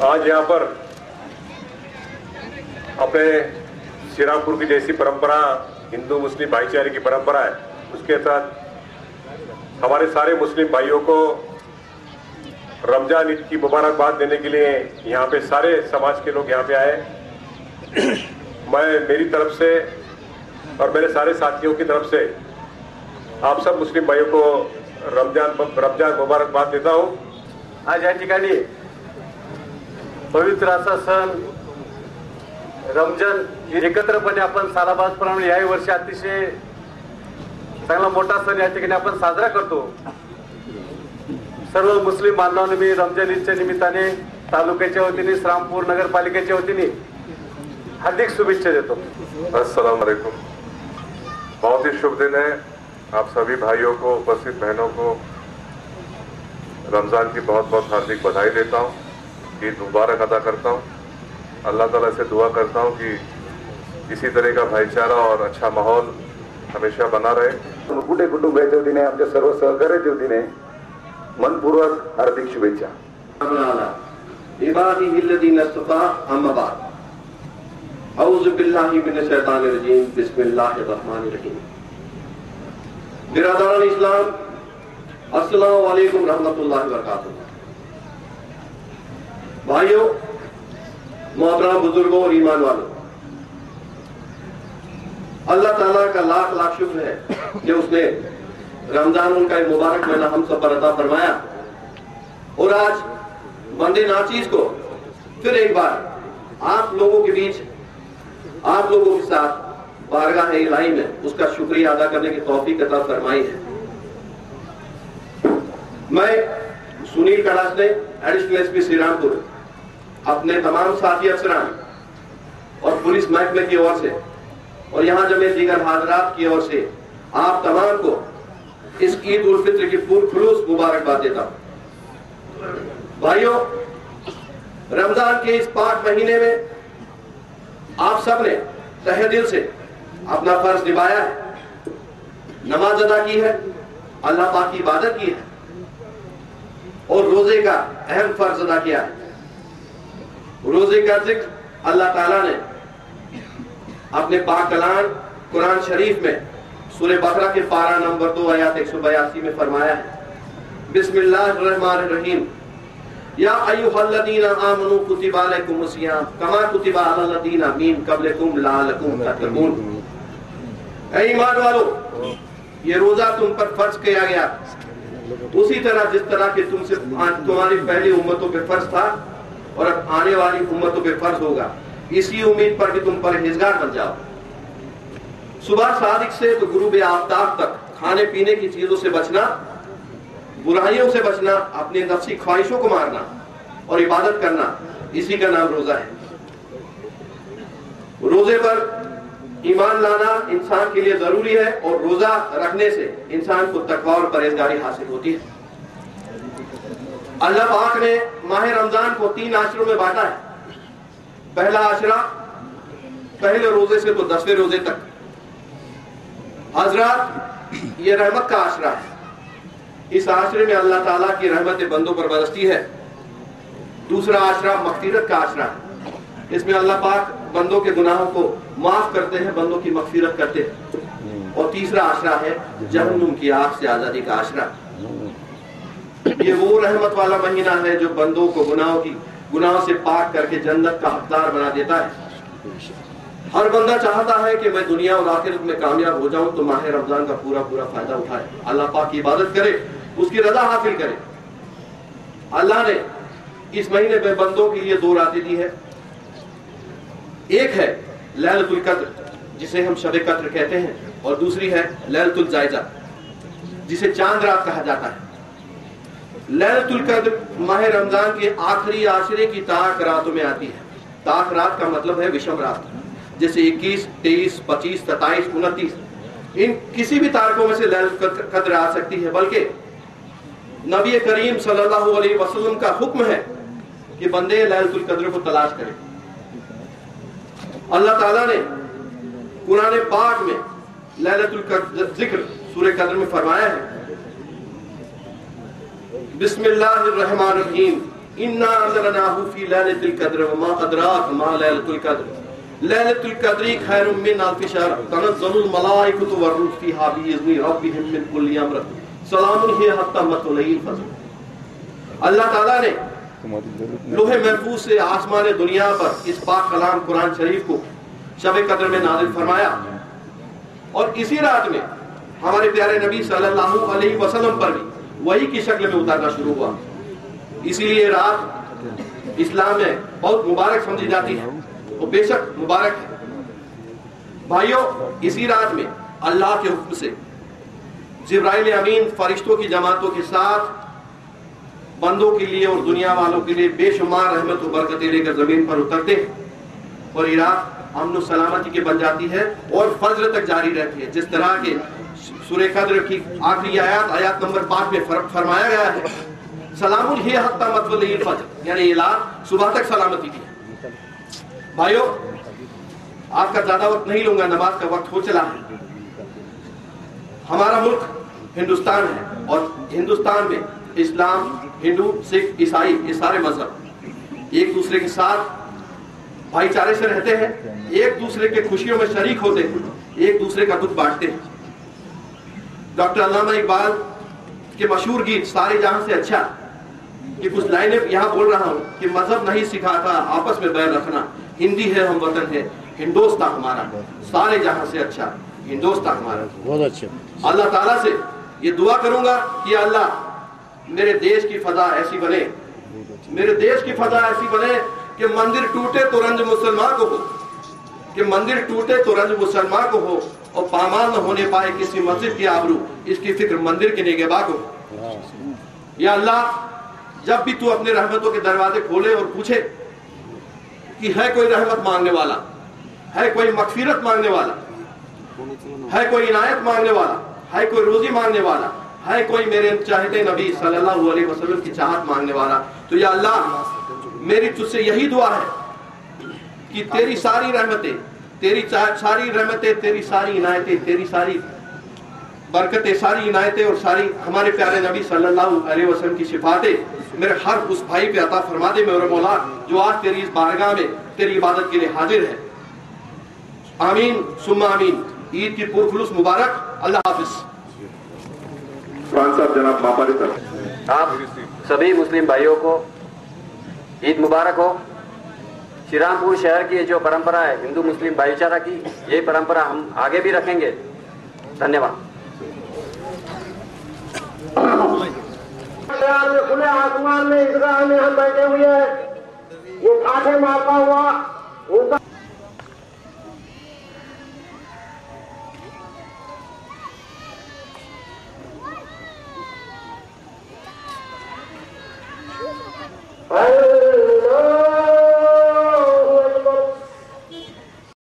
आज यहाँ पर अपने श्रीरामपुर की जैसी परंपरा, हिंदू मुस्लिम भाईचारे की परंपरा है, उसके साथ हमारे सारे मुस्लिम भाइयों को रमजान ईद की मुबारकबाद देने के लिए यहाँ पे सारे समाज के लोग यहाँ पे आए। मैं मेरी तरफ से और मेरे सारे साथियों की तरफ से आप सब मुस्लिम भाइयों को रमजान मुबारकबाद देता हूँ। आज या ठिकाणी पवित्र असा सण रमजान एकत्रपणे आपण सालाबादप्रमाणे याही वर्षी अतिशय चांगला मोठा सण या ठिकाणी आपण साजरा करतो। सर्व मुस्लिम बांधवांना मी रमजान ईदच्या निमित्ताने तालुक्याच्या वतीने श्रीरामपूर नगरपालिकेच्या वतीने हार्दिक शुभेच्छा देतो। अस्सलाम वालेकुम। बहुत ही शुभ दिन है। आप सभी भाइयों को, उपस्थित बहनों को रमज़ान की बहुत बहुत हार्दिक बधाई देता हूँ, ईद मुबारक अदा करता हूँ। अल्लाह ताला से दुआ करता हूँ कि इसी तरह का भाईचारा और अच्छा माहौल हमेशा बना रहे। कुठे कुटुंबाच्या वतीने आमच्या सर्व सहकार्याच्या वतीने मनपूर्वक हार्दिक शुभेच्छा। औज़ु बिल्लाहि मिनश शैतानिर रजीम, बिस्मिल्लाहिर रहमानिर रहीम। बिरादरान इस्लाम, अस्सलामु अलैकुम रहमतुल्लाहि व बरकातुहू। भाइयों, मोहतरम बुजुर्गों और ईमान वालों, अल्लाह ताला का लाख लाख शुक्र है कि उसने रमजान का एक मुबारक महीना हम सब पर अता फरमाया और आज बंदे नाचीज को फिर एक बार आप लोगों के बीच, आप लोगों के साथ बारगाह इलाही में उसका शुक्रिया अदा करने की तौफीक अता फरमाई है। मैं सुनील कड़ासने, एडिशनल एसपी श्रीरामपुर, अपने तमाम साथी अफसरान और पुलिस महकमे की ओर से और यहाँ जमे दीगर हाजरात की ओर से आप तमाम को इस ईद उल फित्र की पुरखुलूस मुबारकबाद देता हूँ। भाइयों, रमजान के इस पाक महीने में आप सब ने तहे दिल से अपना फर्ज निभाया है, नमाज अदा की है, अल्लाह पाक की इबादत की है और रोजे का अहम फर्ज अदा किया है। रोजे का जिक्र अल्लाह ताला ने अपने पाक कलाम कुरान शरीफ में सूरह बकरा के पारा नंबर 2 आयत 182 में फरमाया है। बिस्मिल्लाहिर्रहमानिर्रहीम, या अय्युहल्लज़ीना आमनू कुतिबा अलैकुमुस सियाम कमा कुतिबा अलल्लज़ीना मिन क़ब्लिकुम लअल्लकुम तत्तक़ून। ऐ ईमान वालों, ये रोजा तुम पर फर्ज किया गया उसी तरह जिस तरह के तुमसे तुम्हारी पहली उम्मतों पे फर्ज था और अब आने वाली उम्मतों पे फर्ज होगा। इसी उम्मीद पर कि तुम परहेजगार बन जाओ। सुबह सादिक से तो गुरूब आफ्ताब तक खाने पीने की चीजों से बचना, बुराइयों से बचना, अपनी नफ्सी ख्वाहिशों को मारना और इबादत करना, इसी का नाम रोजा है। रोजे पर ईमान लाना इंसान के लिए जरूरी है और रोजा रखने से इंसान को तकवा और परहेजगारी हासिल होती है। अल्लाह पाक ने माह रमजान को 3 आशरों में बांटा है। पहला आशरा पहले रोजे से तो 10वें रोजे तक। हजरात, ये रहमत का आशरा है। इस आशरे में अल्लाह ताला की रहमत बंदों पर बरसती है। दूसरा आशरा मगफिरत का आशरा है। इसमें अल्लाह पाक बंदों के गुनाहों को माफ करते हैं, बंदों की मगफिरत करते हैं। और तीसरा आशरा है जहन्नुम की आग से आजादी का आशरा। ये वो रहमत वाला महीना है जो बंदों को गुनाहों से पाक करके जन्नत का हकदार बना देता है। हर बंदा चाहता है कि मैं दुनिया और आखिरत में कामयाब हो जाऊं, तो माह रमजान का पूरा फायदा उठाए, अल्लाह पाक की इबादत करे, उसकी रजा हासिल करे। अल्लाह ने इस महीने में बंदों के लिए 2 रातें दी है। एक है लैलतुल कद्र, जिसे हम शब कद्र कहते हैं, और दूसरी है लैलतुल जायजा, जिसे चांद रात कहा जाता है। लैलतुल कद्र माह रमजान के आखिरी आशरे की ताक रातों में आती है। ताक रात का मतलब है विषम रात, जैसे 21, 23, 25, 27, 29, इन किसी भी तारकों में से लैलतुल कद्र आ सकती है। बल्कि नबी करीम सल्लल्लाहु अलैहि वसल्लम का हुक्म है कि बंदे लैलतुल कद्र को तलाश करें। अल्लाह ताला ने कुरान पाक में लैलतुल कद्र जिक्र सूरह कद्र में फरमाया है। बिस्मिल्लाहिर्रहमानिर्रहीम, इन्ना अंज़लनाहु फी लैलतिल क़द्र व मा अदराक मा लैलतुल क़द्र लैलतुल क़द्रि खैरुम मिन अल्फि शहर तनज़्ज़लुल मलाइकतु वर्रूह फ़ीहा बिइज़्नि रब्बिहिम मिन कुल्लि अम्र सलामुन हिय हत्ता मत्लइल फज्र। अल्लाह ताला ने लोहे महफूज से आसमान दुनिया पर इस पाक कलाम कुरान शरीफ को शब कद्र में नाज़िल फरमाया और इसी रात में हमारे प्यारे नबी सल्लल्लाहु अलैहि वसल्लम पर भी वही की शक्ल में उतारना शुरू हुआ। इसीलिए रात इस्लाम में बहुत मुबारक समझी जाती है और बेशक मुबारक है। भाइयों, इसी रात में अल्लाह के हुक्म से जिब्राइल अमीन फरिश्तों की जमातों के साथ बंदों के लिए और दुनिया वालों के लिए बेशुमार रहमत और बरकतें लेकर जमीन पर उतरते हैं और ये रात अमन और सलामती की बन जाती है और फज्र तक जारी रहती है। जिस तरह के सूरह कद्र की आखिरी आयत नंबर 5 में फरमाया गया है, सलामुन हिय हत्ता मत्लइल फज्र, यानी ये रात सुबह तक सलामती की है। भाइयों, आपका ज्यादा वक्त नहीं लूंगा, नमाज का वक्त हो चला है। हमारा मुल्क हिंदुस्तान है और हिंदुस्तान में इस्लाम, हिंदू, सिख, ईसाई, ये सारे मजहब एक दूसरे के साथ भाईचारे से रहते हैं, एक दूसरे के खुशियों में शरीक होते हैं, एक दूसरे का दुख बांटते हैं। डॉक्टर अल्लामा इकबाल के मशहूर गीत सारे जहां से अच्छा कि कुछ लाइनें यहाँ बोल रहा हूँ कि मजहब नहीं सिखाता आपस में बैर रखना, हिंदी है हम वतन है हिंदोस्तान हमारा, सारे जहां से अच्छा हिंदोस्तान हमारा। बहुत अच्छा। अल्लाह ताला से ये दुआ करूंगा कि अल्लाह मेरे देश की फजा ऐसी बने, मेरे देश की फजा ऐसी बने कि मंदिर टूटे तो रंज मुसलमान को हो, कि मंदिर टूटे तो रंज मुसलमान को हो और पामाल न होने पाए किसी मस्जिद की आबरू, इसकी फिक्र मंदिर के निगहबा को। या अल्लाह, जब भी तू अपने रहमतों के दरवाजे खोले और पूछे कि है कोई रहमत मांगने वाला, है कोई मगफिरत मांगने वाला, है कोई इनायत मांगने वाला, है कोई रोजी मांगने वाला, है कोई मेरे चाहते नबी सल्लल्लाहु अलैहि वसल्लम की चाहत मांगने वाला, तो या अल्लाह मेरी तुझसे यही दुआ है कि तेरी सारी रहमतें, तेरी सारी रहमतें, तेरी सारी इनायतें, तेरी सारी बरकतें, सारी इनायतें और सारी हमारे प्यारे नबी सल्लल्लाहु अलैहि वसल्लम की शिफातें मेरे हर उस भाई पे अता फरमा दे मेरे मौला जो आज तेरी इस बारगाह में तेरी इबादत के लिए हाजिर है। आमीन सुम्मा आमीन। ईद की पुरखुलूस मुबारक। अल्लाह हाफिज। साहब जनाब मापारी साहब, आप सभी मुस्लिम भाइयों को ईद मुबारक हो। श्रीरामपुर शहर की जो परंपरा है हिंदू मुस्लिम भाईचारा की, ये परंपरा हम आगे भी रखेंगे। धन्यवाद। खुले आसमान में ईदगाह में हम बैठे हुए हैं, ये कांटे मारता हुआ उनका